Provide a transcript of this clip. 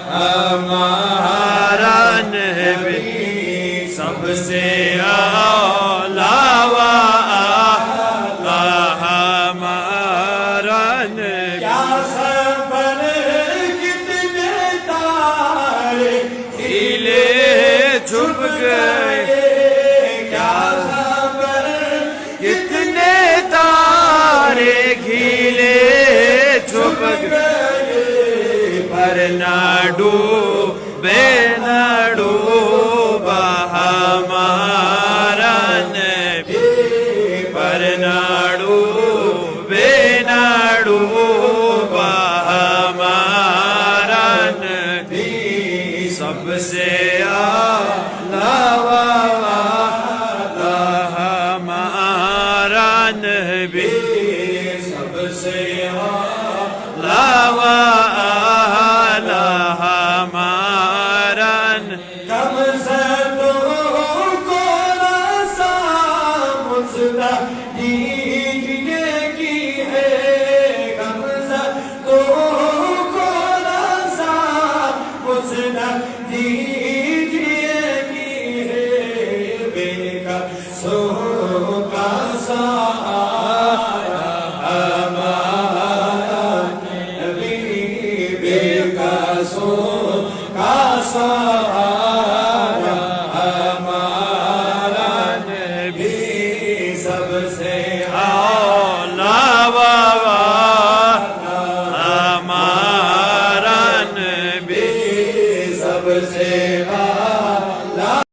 ہمارا نبی سب سے اعلیٰ و اعلیٰ ہمارا نبی. کیا خبر کتنے تارے کھلے چھپ گئے, کیا خبر کتنے تارے کھلے چھپ گئے, پر نہ ڈوبے نہ ڈوبا ہمارا نبی, پر نہ ڈوبے نہ ڈوبا ہمارا نبی سب سے اعلیٰ و اعلیٰ ہمارا نبی سب سے اعلیٰ و اعلیٰ ہمارا نبی. کم زدوں کو رسا مستحیل کی ہے, کم زدوں کو رسا مستحیل کی ہے, بے قصوں کا سہارا ہمارا نبی, بے قصوں کا سہارا ہمارا نبی سب سے اعلیٰ و اعلیٰ ہمارا نبی سب سے